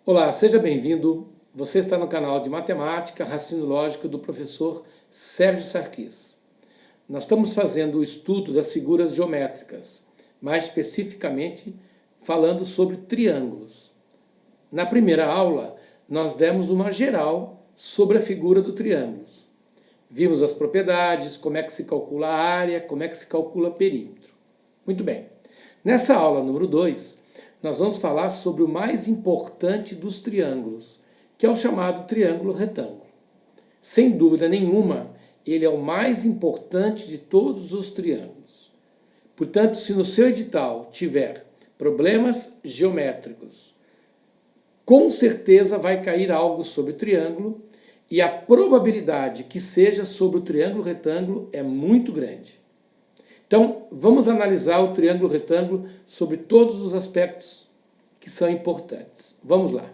Olá, seja bem-vindo. Você está no canal de Matemática, Raciocínio Lógico do professor Sérgio Sarquis. Nós estamos fazendo o estudo das figuras geométricas, mais especificamente falando sobre triângulos. Na primeira aula, nós demos uma geral sobre a figura do triângulo. Vimos as propriedades, como é que se calcula a área, como é que se calcula perímetro. Muito bem. Nessa aula número 2, nós vamos falar sobre o mais importante dos triângulos, que é o chamado triângulo retângulo. Sem dúvida nenhuma, ele é o mais importante de todos os triângulos. Portanto, se no seu edital tiver problemas geométricos, com certeza vai cair algo sobre o triângulo e a probabilidade que seja sobre o triângulo retângulo é muito grande. Então, vamos analisar o triângulo retângulo sobre todos os aspectos que são importantes. Vamos lá.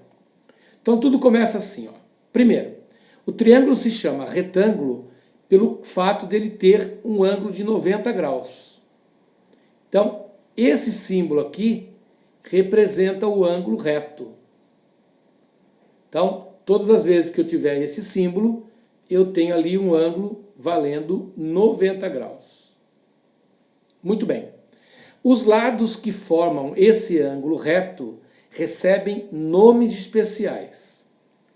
Então, tudo começa assim, ó. Primeiro, o triângulo se chama retângulo pelo fato dele ter um ângulo de 90 graus. Então, esse símbolo aqui representa o ângulo reto. Então, todas as vezes que eu tiver esse símbolo, eu tenho ali um ângulo valendo 90 graus. Muito bem. Os lados que formam esse ângulo reto recebem nomes especiais.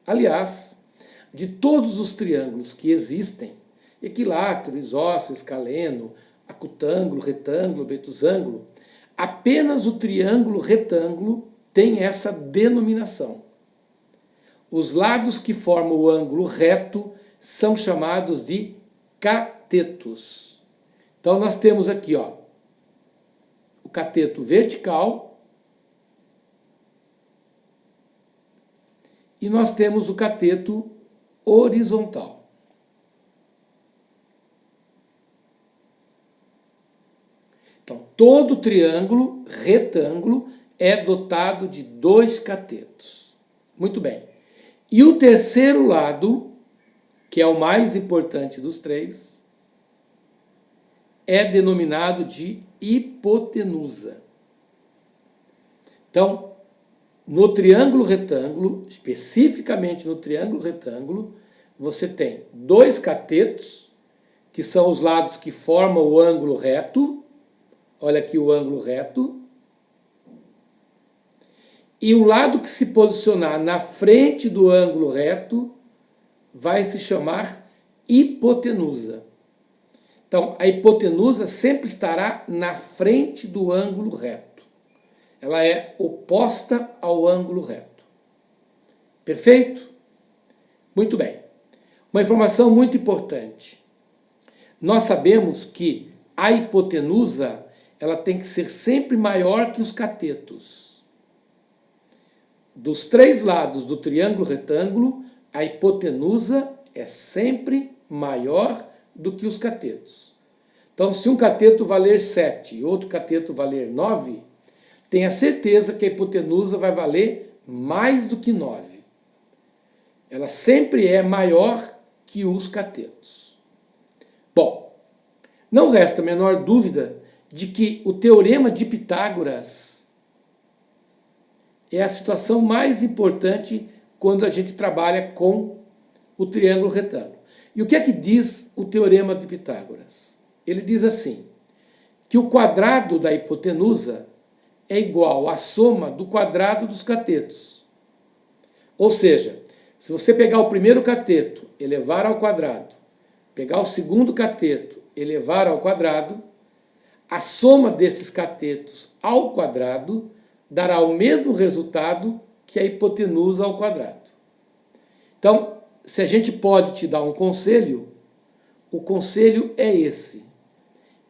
Aliás, de todos os triângulos que existem, equilátero, isósceles, escaleno, acutângulo, retângulo, obtusângulo, apenas o triângulo retângulo tem essa denominação. Os lados que formam o ângulo reto são chamados de catetos. Então, nós temos aqui, ó, o cateto vertical e nós temos o cateto horizontal. Então, todo triângulo retângulo é dotado de dois catetos. Muito bem. E o terceiro lado, que é o mais importante dos três, é denominado de hipotenusa. Então, no triângulo retângulo, especificamente no triângulo retângulo, você tem dois catetos, que são os lados que formam o ângulo reto. Olha aqui o ângulo reto. E o lado que se posicionar na frente do ângulo reto vai se chamar hipotenusa. Então, a hipotenusa sempre estará na frente do ângulo reto. Ela é oposta ao ângulo reto. Perfeito? Muito bem. Uma informação muito importante. Nós sabemos que a hipotenusa ela tem que ser sempre maior que os catetos. Dos três lados do triângulo retângulo, a hipotenusa é sempre maior do que os catetos. Então, se um cateto valer 7 e outro cateto valer 9, tenha certeza que a hipotenusa vai valer mais do que 9. Ela sempre é maior que os catetos. Bom, não resta a menor dúvida de que o teorema de Pitágoras é a situação mais importante quando a gente trabalha com o triângulo retângulo. E o que é que diz o teorema de Pitágoras? Ele diz assim, que o quadrado da hipotenusa é igual à soma do quadrado dos catetos. Ou seja, se você pegar o primeiro cateto, elevar ao quadrado, pegar o segundo cateto, elevar ao quadrado, a soma desses catetos ao quadrado dará o mesmo resultado que a hipotenusa ao quadrado. Então, se a gente pode te dar um conselho, o conselho é esse.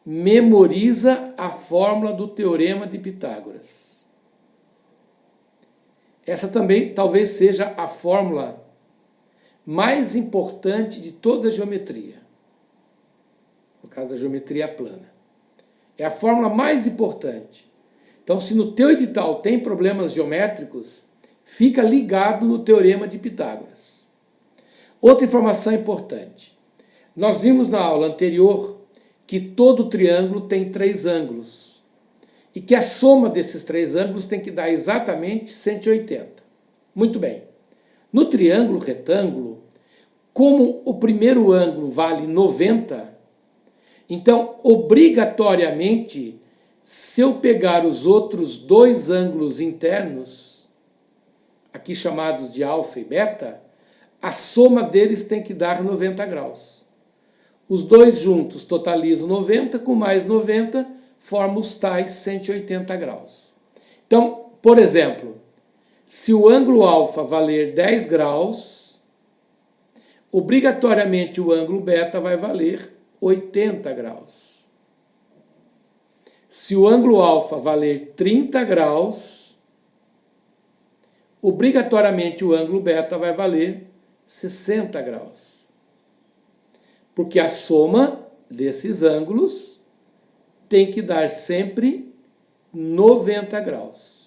Memoriza a fórmula do teorema de Pitágoras. Essa também talvez seja a fórmula mais importante de toda a geometria. No caso da geometria plana. É a fórmula mais importante. Então, se no teu edital tem problemas geométricos, fica ligado no teorema de Pitágoras. Outra informação importante. Nós vimos na aula anterior que todo triângulo tem 3 ângulos. E que a soma desses 3 ângulos tem que dar exatamente 180. Muito bem. No triângulo retângulo, como o primeiro ângulo vale 90, então, obrigatoriamente, se eu pegar os outros dois ângulos internos, aqui chamados de alfa e beta, a soma deles tem que dar 90 graus. Os dois juntos totalizam 90, com mais 90, formam os tais 180 graus. Então, por exemplo, se o ângulo alfa valer 10 graus, obrigatoriamente o ângulo beta vai valer 80 graus. Se o ângulo alfa valer 30 graus, obrigatoriamente o ângulo beta vai valer 60 graus. Porque a soma desses ângulos tem que dar sempre 90 graus.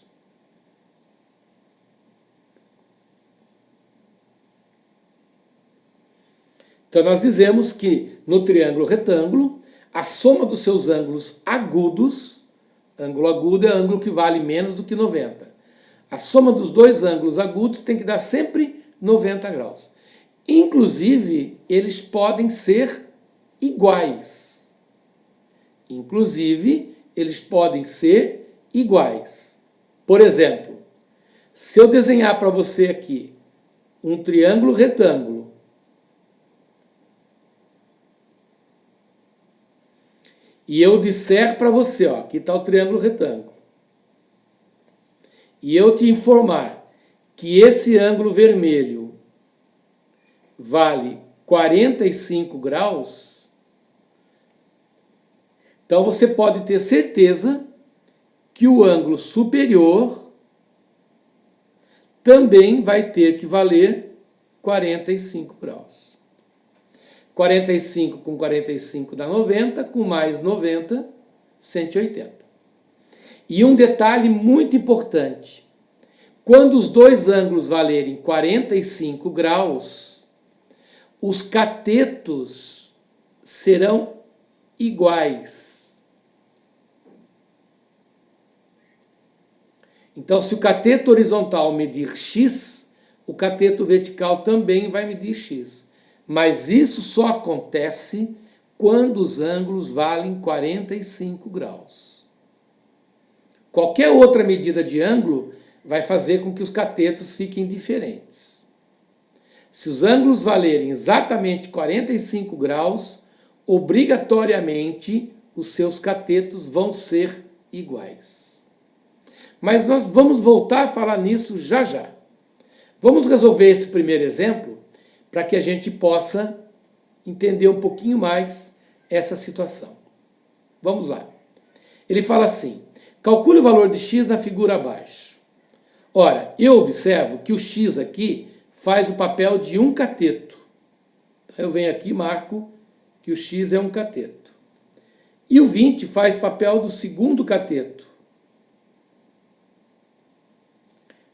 Então, nós dizemos que no triângulo retângulo, a soma dos seus ângulos agudos, ângulo agudo é ângulo que vale menos do que 90. A soma dos dois ângulos agudos tem que dar sempre 90 graus. Inclusive, eles podem ser iguais. Por exemplo, se eu desenhar para você aqui um triângulo retângulo, e eu disser para você, ó, aqui está o triângulo retângulo, e eu te informar que esse ângulo vermelho vale 45 graus, então você pode ter certeza que o ângulo superior também vai ter que valer 45 graus. 45 com 45 dá 90, com mais 90, 180. E um detalhe muito importante, quando os dois ângulos valerem 45 graus, os catetos serão iguais. Então, se o cateto horizontal medir x, o cateto vertical também vai medir x. Mas isso só acontece quando os ângulos valem 45 graus. Qualquer outra medida de ângulo vai fazer com que os catetos fiquem diferentes. Se os ângulos valerem exatamente 45 graus, obrigatoriamente os seus catetos vão ser iguais. Mas nós vamos voltar a falar nisso já já. Vamos resolver esse primeiro exemplo para que a gente possa entender um pouquinho mais essa situação. Vamos lá. Ele fala assim, calcule o valor de x na figura abaixo. Ora, eu observo que o x aqui faz o papel de um cateto. Então, eu venho aqui e marco que o x é um cateto. E o 20 faz papel do segundo cateto.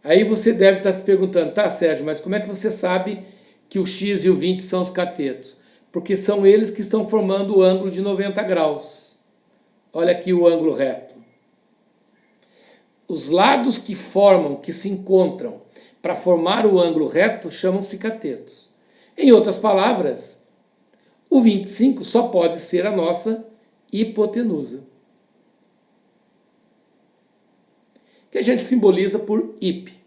Aí você deve estar se perguntando, tá, Sérgio, mas como é que você sabe que o x e o 20 são os catetos? Porque são eles que estão formando o ângulo de 90 graus. Olha aqui o ângulo reto. Os lados que se encontram para formar o ângulo reto chamam-se catetos. Em outras palavras, o 25 só pode ser a nossa hipotenusa, que a gente simboliza por hip.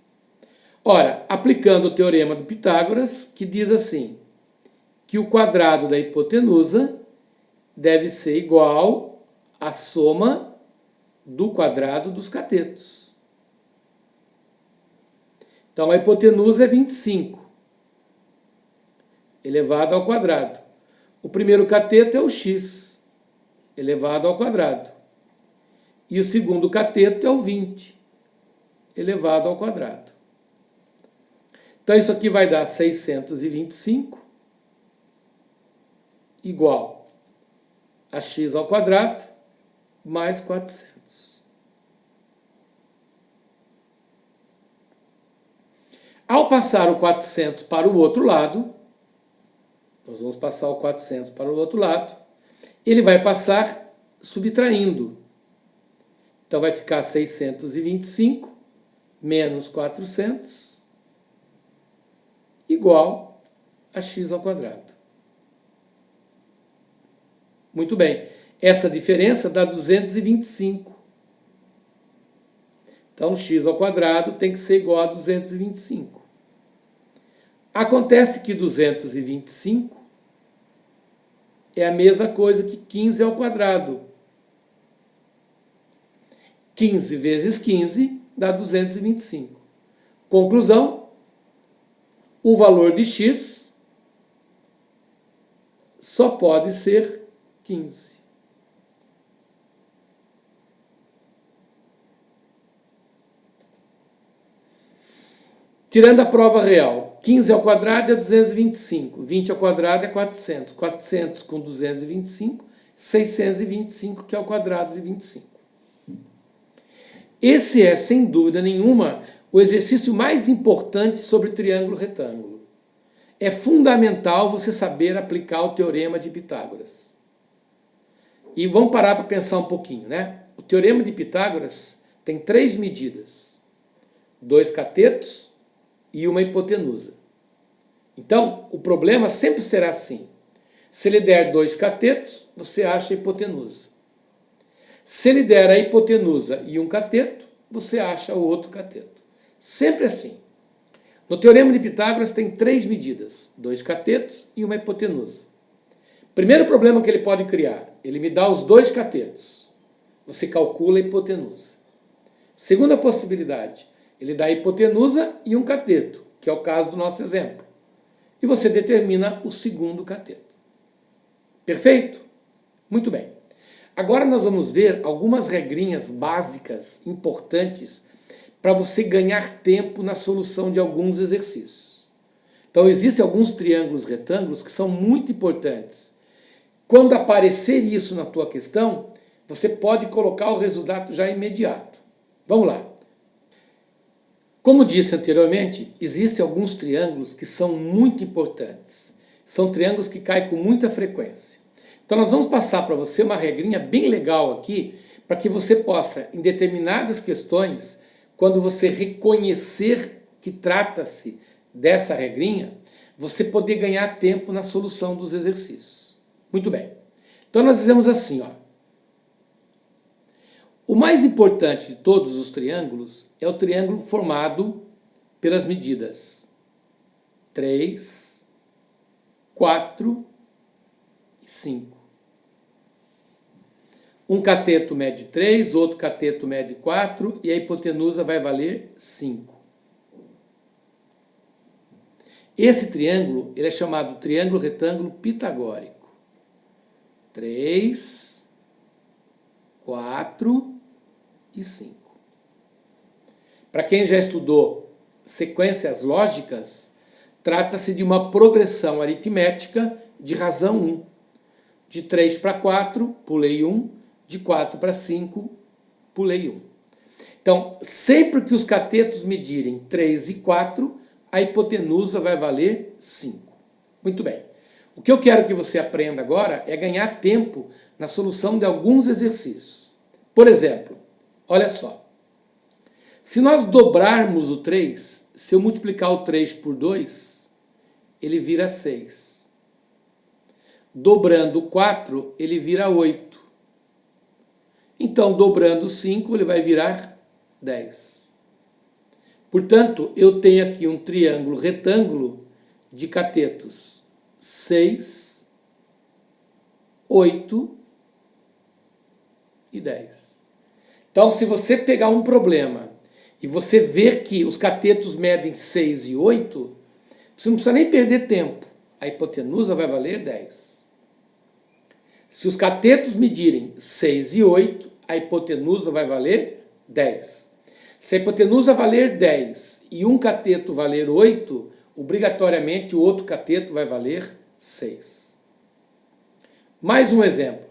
Ora, aplicando o teorema do Pitágoras, que diz assim, que o quadrado da hipotenusa deve ser igual à soma do quadrado dos catetos. Então, a hipotenusa é 25, elevado ao quadrado. O primeiro cateto é o x, elevado ao quadrado. E o segundo cateto é o 20, elevado ao quadrado. Então, isso aqui vai dar 625 igual a x ao quadrado mais 400. Ao passar o 400 para o outro lado, nós vamos passar o 400 para o outro lado, ele vai passar subtraindo. Então, vai ficar 625 menos 400 igual a x ao quadrado. Muito bem. Essa diferença dá 225. Então, x ao quadrado tem que ser igual a 225. Acontece que 225 é a mesma coisa que 15 ao quadrado. 15 vezes 15 dá 225. Conclusão, o valor de x só pode ser 15. Tirando a prova real, 15 ao quadrado é 225, 20 ao quadrado é 400, 400 com 225, 625, que é o quadrado de 25. Esse é, sem dúvida nenhuma, o exercício mais importante sobre triângulo retângulo. É fundamental você saber aplicar o teorema de Pitágoras. E vamos parar para pensar um pouquinho, né? O teorema de Pitágoras tem 3 medidas: 2 catetos e uma hipotenusa. Então, o problema sempre será assim. Se ele der 2 catetos, você acha a hipotenusa. Se ele der a hipotenusa e um cateto, você acha o outro cateto. Sempre assim. No teorema de Pitágoras tem 3 medidas: 2 catetos e uma hipotenusa. Primeiro problema que ele pode criar, ele me dá os 2 catetos. Você calcula a hipotenusa. Segunda possibilidade, ele dá a hipotenusa e um cateto, que é o caso do nosso exemplo. E você determina o segundo cateto. Perfeito? Muito bem. Agora nós vamos ver algumas regrinhas básicas, importantes, para você ganhar tempo na solução de alguns exercícios. Então, existem alguns triângulos retângulos que são muito importantes. Quando aparecer isso na tua questão, você pode colocar o resultado já imediato. Vamos lá. Como disse anteriormente, existem alguns triângulos que são muito importantes. São triângulos que caem com muita frequência. Então nós vamos passar para você uma regrinha bem legal aqui, para que você possa, em determinadas questões, quando você reconhecer que trata-se dessa regrinha, você poder ganhar tempo na solução dos exercícios. Muito bem. Então nós dizemos assim, ó. O mais importante de todos os triângulos é o triângulo formado pelas medidas 3, 4 e 5. Um cateto mede 3, outro cateto mede 4 e a hipotenusa vai valer 5. Esse triângulo ele é chamado triângulo retângulo pitagórico. 3, 4 e 5. Para quem já estudou sequências lógicas, trata-se de uma progressão aritmética de razão 1. De 3 para 4, pulei 1. De 4 para 5, pulei 1. Então, sempre que os catetos medirem 3 e 4, a hipotenusa vai valer 5. Muito bem. O que eu quero que você aprenda agora é ganhar tempo na solução de alguns exercícios. Por exemplo, olha só. Se nós dobrarmos o 3, se eu multiplicar o 3 por 2, ele vira 6. Dobrando o 4, ele vira 8. Então, dobrando 5, ele vai virar 10. Portanto, eu tenho aqui um triângulo retângulo de catetos 6, 8 e 10. Então, se você pegar um problema e você ver que os catetos medem 6 e 8, você não precisa nem perder tempo. A hipotenusa vai valer 10. Se os catetos medirem 6 e 8, a hipotenusa vai valer 10. Se a hipotenusa valer 10 e um cateto valer 8, obrigatoriamente o outro cateto vai valer 6. Mais um exemplo.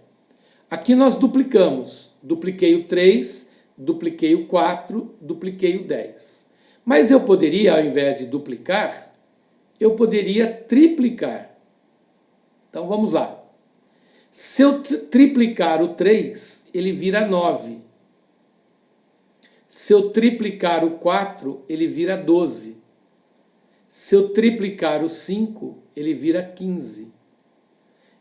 Aqui nós duplicamos. Dupliquei o 3, dupliquei o 4, dupliquei o 10. Mas eu poderia, ao invés de duplicar, eu poderia triplicar. Então vamos lá. Se eu triplicar o 3, ele vira 9. Se eu triplicar o 4, ele vira 12. Se eu triplicar o 5, ele vira 15.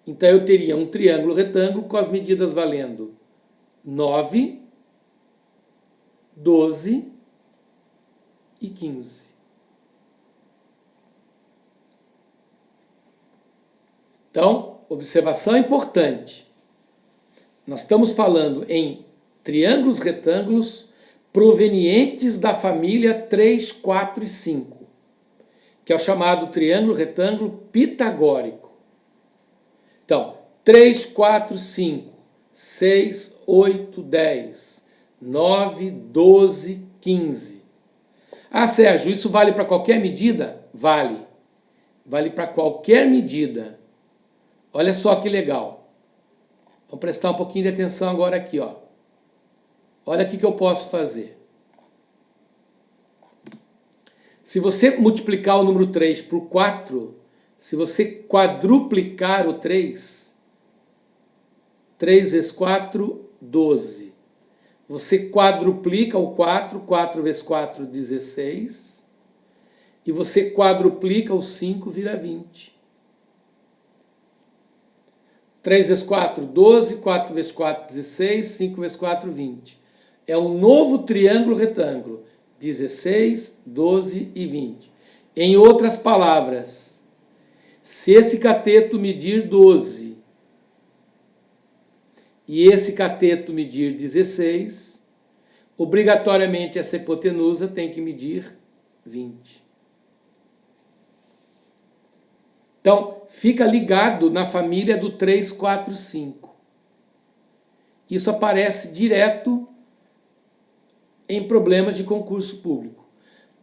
Então eu teria um triângulo retângulo com as medidas valendo 9, 12 e 15. Então, observação importante. Nós estamos falando em triângulos retângulos provenientes da família 3, 4 e 5, que é o chamado triângulo retângulo pitagórico. Então, 3, 4, 5, 6, 8, 10, 9, 12, 15. Ah, Sérgio, isso vale para qualquer medida? Vale. Vale para qualquer medida. Olha só que legal. Vamos prestar um pouquinho de atenção agora aqui, ó. Olha o que eu posso fazer. Se você multiplicar o número 3 por 4, se você quadruplicar o 3, 3 vezes 4, 12. Você quadruplica o 4, 4 vezes 4, 16. E você quadruplica o 5, vira 20. 3 vezes 4, 12, 4 vezes 4, 16, 5 vezes 4, 20. É um novo triângulo retângulo, 16, 12 e 20. Em outras palavras, se esse cateto medir 12 e esse cateto medir 16, obrigatoriamente essa hipotenusa tem que medir 20. Então, fica ligado na família do 3, 4, 5. Isso aparece direto em problemas de concurso público.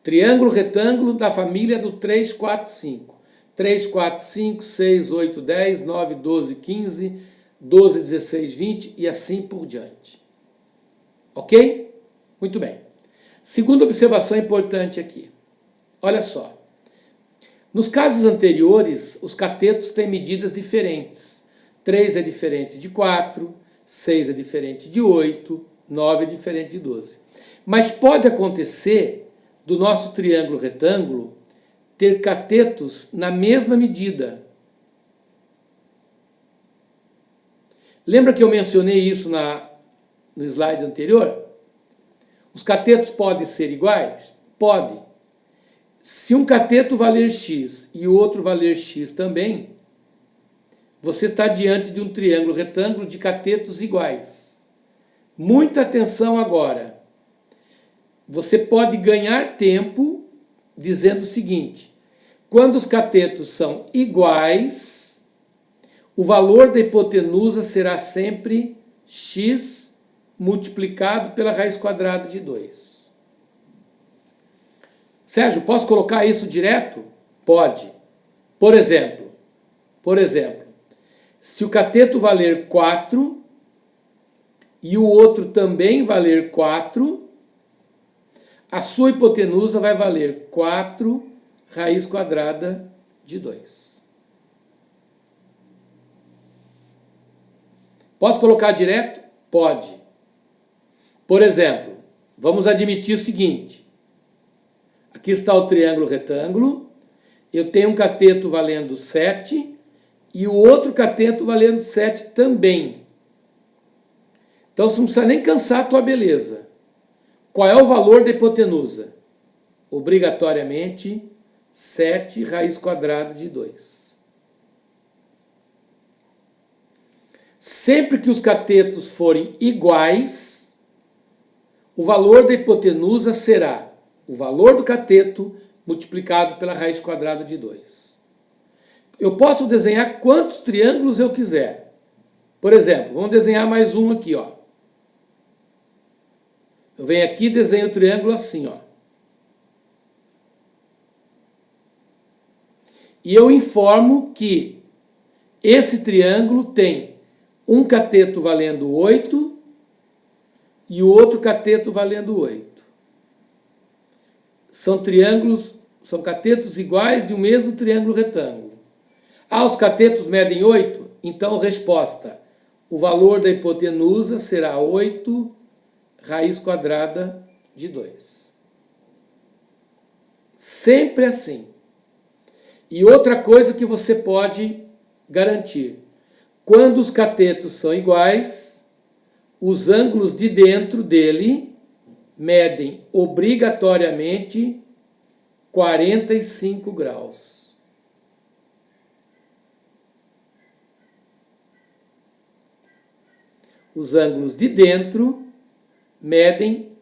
Triângulo retângulo da família do 3, 4, 5. 3, 4, 5, 6, 8, 10, 9, 12, 15, 12, 16, 20 e assim por diante. Ok? Muito bem. Segunda observação importante aqui. Olha só. Nos casos anteriores, os catetos têm medidas diferentes. 3 é diferente de 4, 6 é diferente de 8, 9 é diferente de 12. Mas pode acontecer do nosso triângulo retângulo ter catetos na mesma medida. Lembra que eu mencionei isso no slide anterior? Os catetos podem ser iguais? Pode. Se um cateto valer x e o outro valer x também, você está diante de um triângulo retângulo de catetos iguais. Muita atenção agora. Você pode ganhar tempo dizendo o seguinte: quando os catetos são iguais, o valor da hipotenusa será sempre x multiplicado pela raiz quadrada de 2. Sérgio, posso colocar isso direto? Pode. Por exemplo, se o cateto valer 4 e o outro também valer 4, a sua hipotenusa vai valer 4 raiz quadrada de 2. Posso colocar direto? Pode. Por exemplo, vamos admitir o seguinte. Aqui está o triângulo retângulo. Eu tenho um cateto valendo 7 e o outro cateto valendo 7 também. Então você não precisa nem cansar a tua beleza. Qual é o valor da hipotenusa? Obrigatoriamente 7 raiz quadrada de 2. Sempre que os catetos forem iguais, o valor da hipotenusa será o valor do cateto multiplicado pela raiz quadrada de 2. Eu posso desenhar quantos triângulos eu quiser. Por exemplo, vamos desenhar mais um aqui, ó. Eu venho aqui e desenho o triângulo assim, ó. E eu informo que esse triângulo tem um cateto valendo 8 e o outro cateto valendo 8. São catetos iguais de um mesmo triângulo retângulo. Ah, os catetos medem 8? Então, resposta: o valor da hipotenusa será 8 raiz quadrada de 2. Sempre assim. E outra coisa que você pode garantir: quando os catetos são iguais, os ângulos de dentro dele medem obrigatoriamente 45 graus. Os ângulos de dentro medem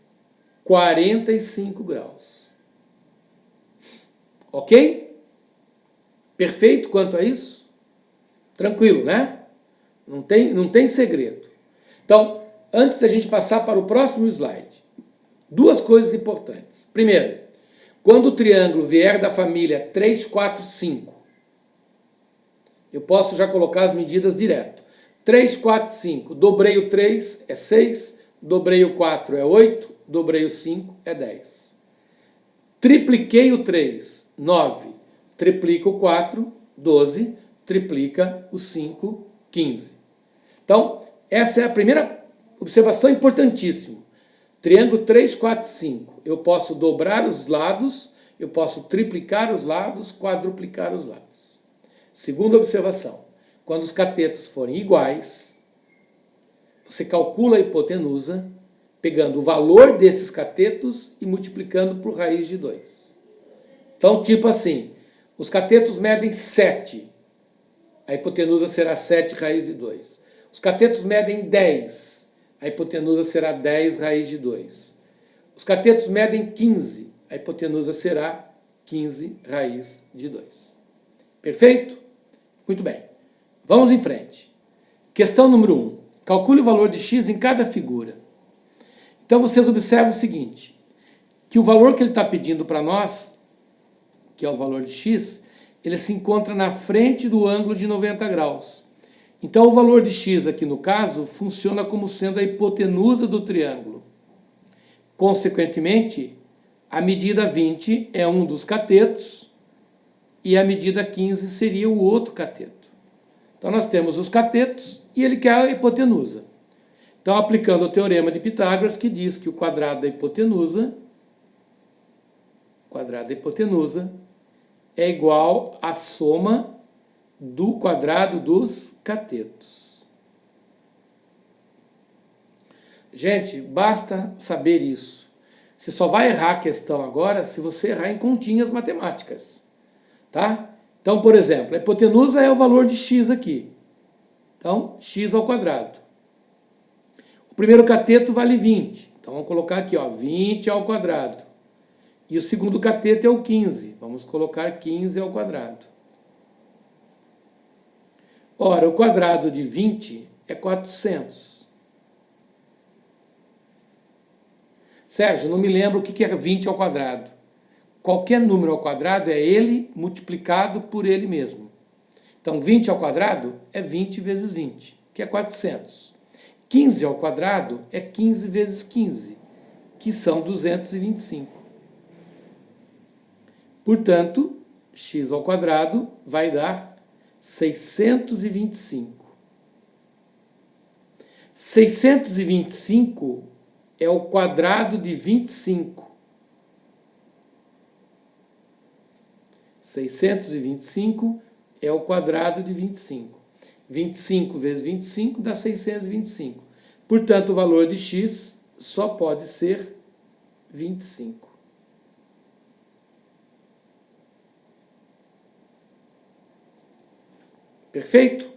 45 graus. Ok? Perfeito quanto a isso? Tranquilo, né? Não tem segredo. Então, antes da gente passar para o próximo slide, duas coisas importantes. Primeiro, quando o triângulo vier da família 3, 4, 5, eu posso já colocar as medidas direto. 3, 4, 5. Dobrei o 3 é 6, dobrei o 4 é 8, dobrei o 5 é 10. Tripliquei o 3, 9. Triplica o 4, 12. Triplica o 5, 15. Então, essa é a primeira observação importantíssima. Triângulo 3, 4, 5. Eu posso dobrar os lados, eu posso triplicar os lados, quadruplicar os lados. Segunda observação. Quando os catetos forem iguais, você calcula a hipotenusa pegando o valor desses catetos e multiplicando por raiz de 2. Então, tipo assim, os catetos medem 7. A hipotenusa será 7 raiz de 2. Os catetos medem 10. A hipotenusa será 10 raiz de 2. Os catetos medem 15. A hipotenusa será 15 raiz de 2. Perfeito? Muito bem. Vamos em frente. Questão número 1. Calcule o valor de x em cada figura. Então, vocês observam o seguinte, que o valor que ele está pedindo para nós, que é o valor de x, ele se encontra na frente do ângulo de 90 graus. Então, o valor de x aqui, no caso, funciona como sendo a hipotenusa do triângulo. Consequentemente, a medida 20 é um dos catetos e a medida 15 seria o outro cateto. Então, nós temos os catetos e ele quer a hipotenusa. Então, aplicando o teorema de Pitágoras, que diz que o quadrado da hipotenusa é igual à soma do quadrado dos catetos. Gente, basta saber isso. Você só vai errar a questão agora se você errar em continhas matemáticas. Tá? Então, por exemplo, a hipotenusa é o valor de x aqui. Então, x ao quadrado. O primeiro cateto vale 20. Então, vamos colocar aqui, ó, 20 ao quadrado. E o segundo cateto é o 15. Vamos colocar 15 ao quadrado. Ora, o quadrado de 20 é 400. Sérgio, não me lembro o que é 20 ao quadrado. Qualquer número ao quadrado é ele multiplicado por ele mesmo. Então, 20 ao quadrado é 20 vezes 20, que é 400. 15 ao quadrado é 15 vezes 15, que são 225. Portanto, x ao quadrado vai dar 625. 625 é o quadrado de 25. 625 é o quadrado de 25. 25 vezes 25 dá 625. Portanto, o valor de x só pode ser 25. Perfeito?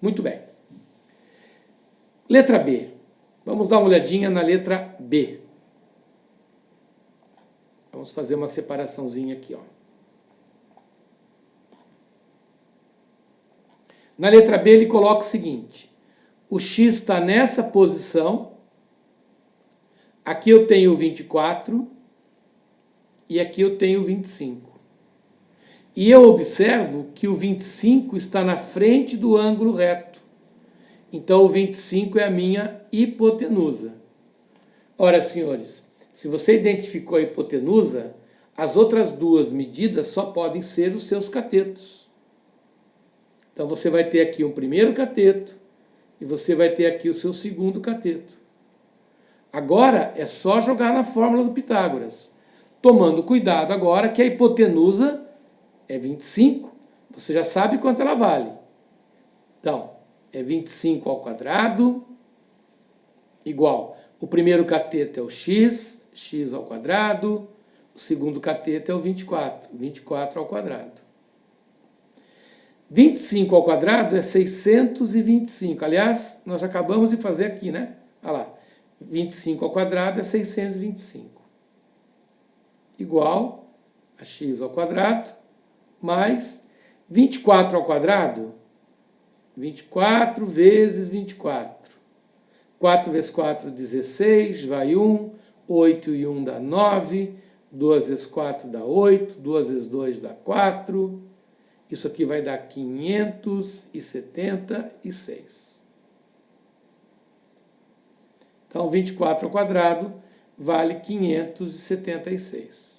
Muito bem. Letra B. Vamos dar uma olhadinha na letra B. Vamos fazer uma separaçãozinha aqui, ó. Na letra B ele coloca o seguinte: o x está nessa posição, aqui eu tenho 24 e aqui eu tenho 25. E eu observo que o 25 está na frente do ângulo reto. Então, o 25 é a minha hipotenusa. Ora, senhores, se você identificou a hipotenusa, as outras duas medidas só podem ser os seus catetos. Então, você vai ter aqui um primeiro cateto e você vai ter aqui o seu segundo cateto. Agora, é só jogar na fórmula do Pitágoras, tomando cuidado agora que a hipotenusa é 25, você já sabe quanto ela vale. Então, é 25 ao quadrado igual. O primeiro cateto é o x, x ao quadrado. O segundo cateto é o 24, 24 ao quadrado. 25 ao quadrado é 625. Aliás, nós acabamos de fazer aqui, né? Olha lá. 25 ao quadrado é 625. Igual a x ao quadrado mais 24 ao quadrado. 24 vezes 24. 4 vezes 4, 16, vai 1. 8 e 1 dá 9. 2 vezes 4 dá 8. 2 vezes 2 dá 4. Isso aqui vai dar 576. Então, 24 ao quadrado vale 576.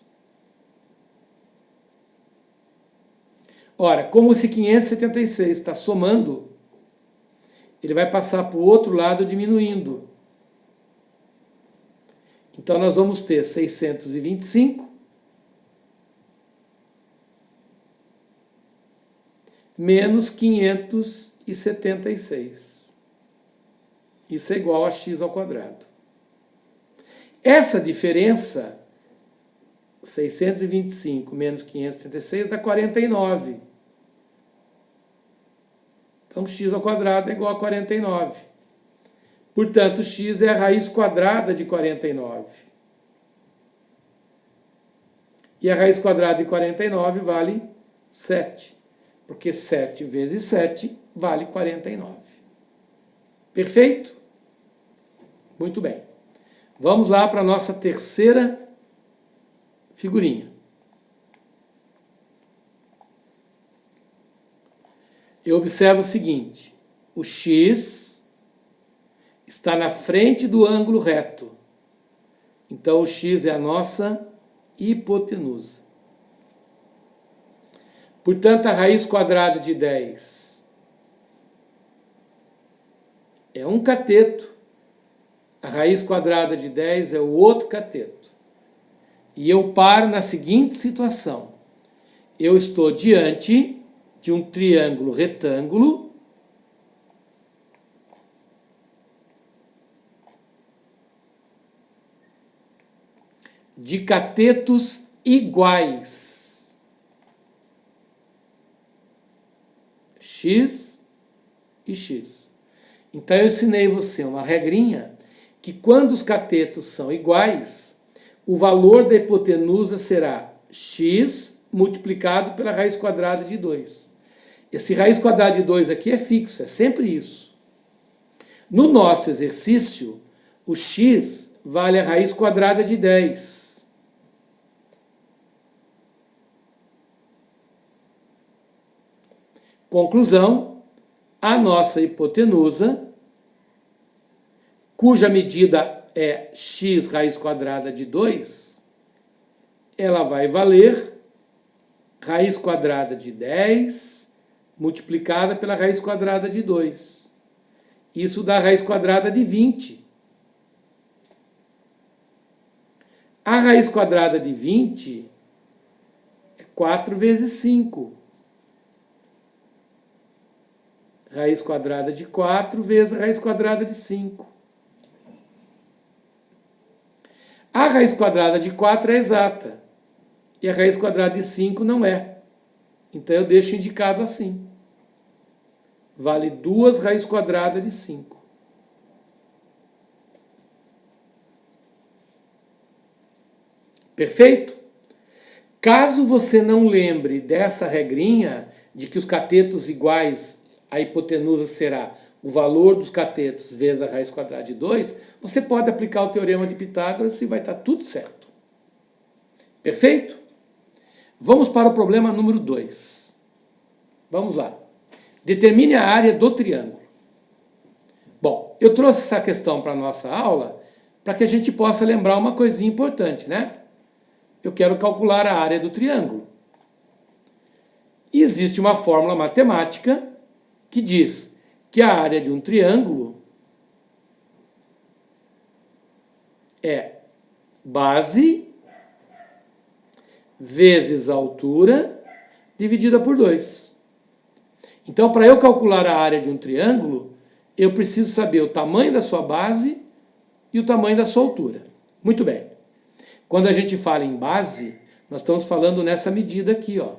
Ora, como esse 576 está somando, ele vai passar para o outro lado diminuindo. Então, nós vamos ter 625 menos 576. Isso é igual a x ao quadrado. Essa diferença, 625 menos 576, dá 49. Então, x ao quadrado é igual a 49. Portanto, x é a raiz quadrada de 49. E a raiz quadrada de 49 vale 7. Porque 7 vezes 7 vale 49. Perfeito? Muito bem. Vamos lá para a nossa terceira figurinha. Eu observo o seguinte: o x está na frente do ângulo reto. Então, o x é a nossa hipotenusa. Portanto, a raiz quadrada de 10 é um cateto. A raiz quadrada de 10 é o outro cateto. E eu paro na seguinte situação. Eu estou diante de um triângulo retângulo de catetos iguais. X e x. Então, eu ensinei você uma regrinha que quando os catetos são iguais, o valor da hipotenusa será x multiplicado pela raiz quadrada de 2. Esse raiz quadrada de 2 aqui é fixo, é sempre isso. No nosso exercício, o x vale a raiz quadrada de 10. Conclusão, a nossa hipotenusa, cuja medida é x raiz quadrada de 2, ela vai valer raiz quadrada de 10 multiplicada pela raiz quadrada de 2. Isso dá raiz quadrada de 20. A raiz quadrada de 20 é 4 vezes 5. Raiz quadrada de 4 vezes a raiz quadrada de 5. A raiz quadrada de 4 é exata. E a raiz quadrada de 5 não é. Então, eu deixo indicado assim. Vale 2 raiz quadrada de 5. Perfeito? Caso você não lembre dessa regrinha de que os catetos iguais, a hipotenusa será o valor dos catetos vezes a raiz quadrada de 2, você pode aplicar o teorema de Pitágoras e vai estar tudo certo. Perfeito? Vamos para o problema número 2. Vamos lá. Determine a área do triângulo. Bom, eu trouxe essa questão para a nossa aula para que a gente possa lembrar uma coisinha importante, né? Eu quero calcular a área do triângulo. E existe uma fórmula matemática que diz que a área de um triângulo é base vezes altura dividida por 2. Então, para eu calcular a área de um triângulo, eu preciso saber o tamanho da sua base e o tamanho da sua altura. Muito bem. Quando a gente fala em base, nós estamos falando nessa medida aqui, ó.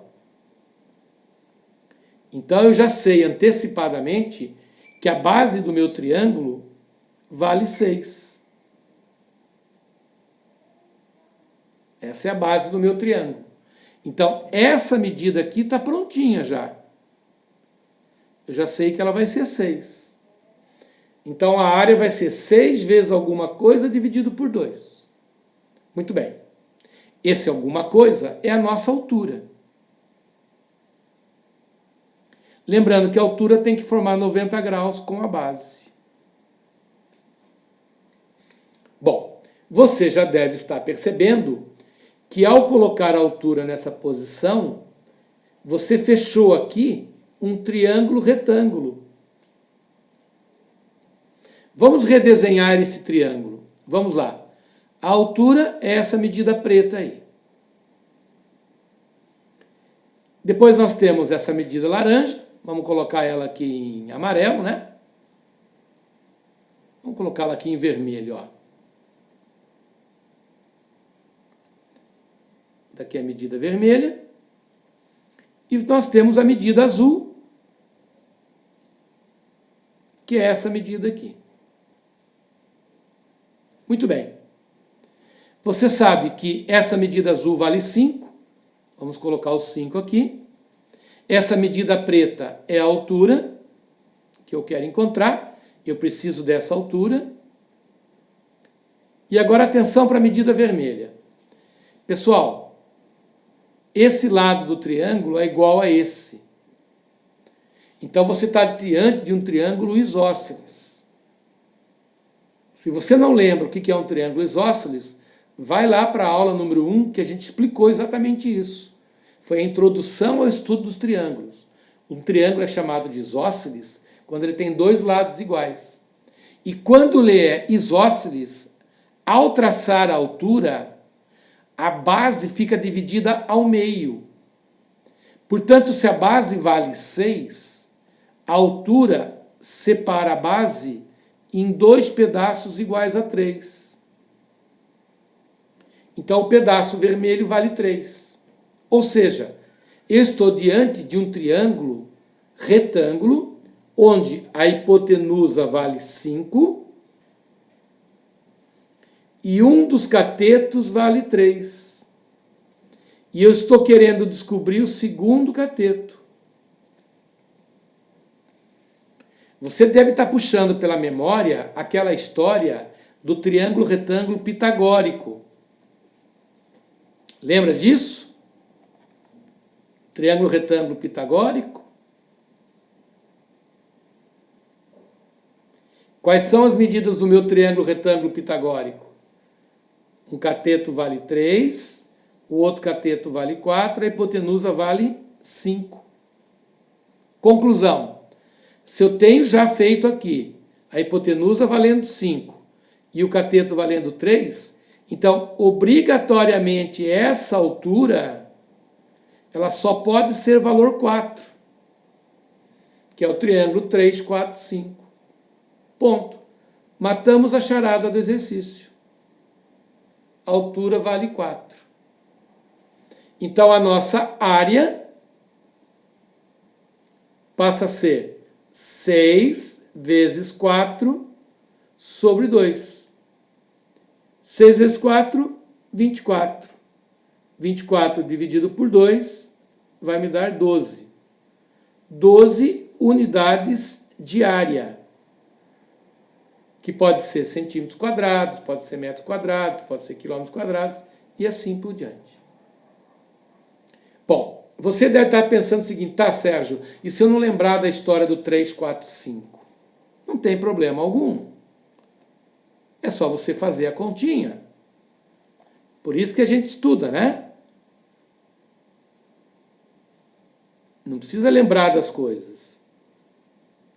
Então, eu já sei antecipadamente que a base do meu triângulo vale 6. Essa é a base do meu triângulo. Então, essa medida aqui está prontinha já. Eu já sei que ela vai ser 6. Então, a área vai ser 6 vezes alguma coisa dividido por 2. Muito bem. Esse alguma coisa é a nossa altura. Lembrando que a altura tem que formar 90 graus com a base. Bom, você já deve estar percebendo que ao colocar a altura nessa posição, você fechou aqui um triângulo retângulo. Vamos redesenhar esse triângulo. Vamos lá. A altura é essa medida preta aí. Depois nós temos essa medida laranja. Vamos colocar ela aqui em amarelo, né? Vamos colocá-la aqui em vermelho, ó. Daqui é a medida vermelha. E nós temos a medida azul, que é essa medida aqui. Muito bem. Você sabe que essa medida azul vale 5. Vamos colocar os 5 aqui. Essa medida preta é a altura que eu quero encontrar. Eu preciso dessa altura. E agora atenção para a medida vermelha. Pessoal, esse lado do triângulo é igual a esse. Então você está diante de um triângulo isósceles. Se você não lembra o que é um triângulo isósceles, vai lá para a aula número 1, que a gente explicou exatamente isso. Foi a introdução ao estudo dos triângulos. Um triângulo é chamado de isósceles quando ele tem 2 lados iguais. E quando ele é isósceles, ao traçar a altura, a base fica dividida ao meio. Portanto, se a base vale 6, a altura separa a base em 2 pedaços iguais a 3. Então, o pedaço vermelho vale 3. Ou seja, eu estou diante de um triângulo retângulo, onde a hipotenusa vale 5 e um dos catetos vale 3. E eu estou querendo descobrir o segundo cateto. Você deve estar puxando pela memória aquela história do triângulo retângulo pitagórico. Lembra disso? Triângulo retângulo pitagórico. Quais são as medidas do meu triângulo retângulo pitagórico? Um cateto vale 3, o outro cateto vale 4, a hipotenusa vale 5. Conclusão. Se eu tenho já feito aqui a hipotenusa valendo 5 e o cateto valendo 3, então, obrigatoriamente, essa altura ela só pode ser valor 4, que é o triângulo 3, 4, 5. Ponto. Matamos a charada do exercício. A altura vale 4. Então, a nossa área passa a ser 6 vezes 4 sobre 2. 6 vezes 4, 24. 24 dividido por 2 vai me dar 12. 12 unidades de área, que pode ser centímetros quadrados, pode ser metros quadrados, pode ser quilômetros quadrados, e assim por diante. Bom, você deve estar pensando o seguinte, tá, Sérgio, e se eu não lembrar da história do 3, 4, 5? Não tem problema algum. É só você fazer a continha. Por isso que a gente estuda, né? Não precisa lembrar das coisas.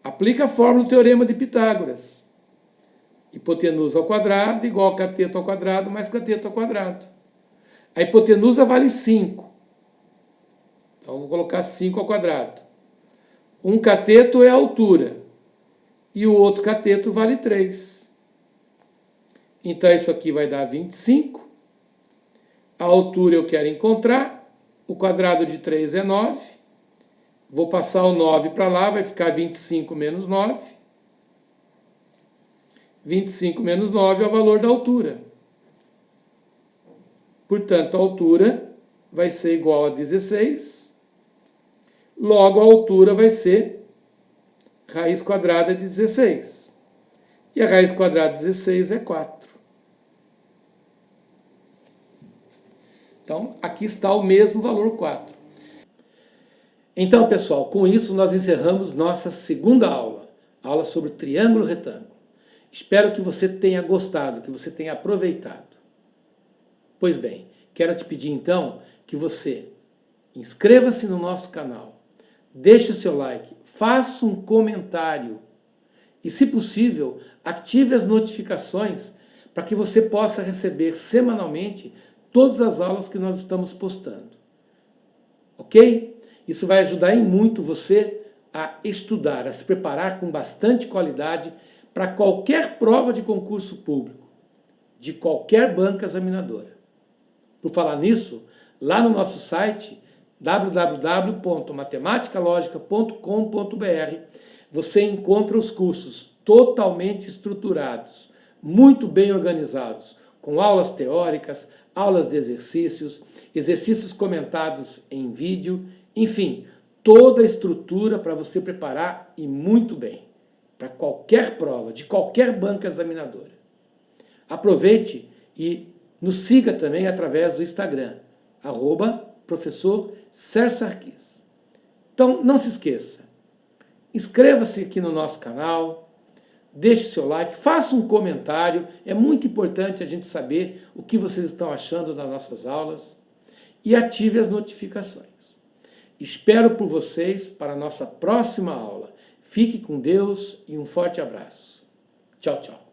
Aplica a fórmula do teorema de Pitágoras. Hipotenusa ao quadrado igual a cateto ao quadrado mais cateto ao quadrado. A hipotenusa vale 5. Então, vou colocar 5 ao quadrado. Um cateto é a altura. E o outro cateto vale 3. Então, isso aqui vai dar 25. A altura eu quero encontrar. O quadrado de 3 é 9. Vou passar o 9 para lá, vai ficar 25 menos 9. 25 menos 9 é o valor da altura. Portanto, a altura vai ser igual a 16. Logo, a altura vai ser raiz quadrada de 16. E a raiz quadrada de 16 é 4. Então, aqui está o mesmo valor 4. Então, pessoal, com isso nós encerramos nossa segunda aula. Aula sobre triângulo retângulo. Espero que você tenha gostado, que você tenha aproveitado. Pois bem, quero te pedir então que você inscreva-se no nosso canal, deixe o seu like, faça um comentário e, se possível, ative as notificações para que você possa receber semanalmente todas as aulas que nós estamos postando. Ok? Isso vai ajudar em muito você a estudar, a se preparar com bastante qualidade para qualquer prova de concurso público, de qualquer banca examinadora. Por falar nisso, lá no nosso site, www.matematicalogica.com.br, você encontra os cursos totalmente estruturados, muito bem organizados, com aulas teóricas, aulas de exercícios, exercícios comentados em vídeo, enfim, toda a estrutura para você preparar e muito bem, para qualquer prova, de qualquer banca examinadora. Aproveite e nos siga também através do Instagram, @professor Sérgio Sarquis. Então, não se esqueça, inscreva-se aqui no nosso canal, deixe seu like, faça um comentário, é muito importante a gente saber o que vocês estão achando das nossas aulas e ative as notificações. Espero por vocês para a nossa próxima aula. Fique com Deus e um forte abraço. Tchau, tchau.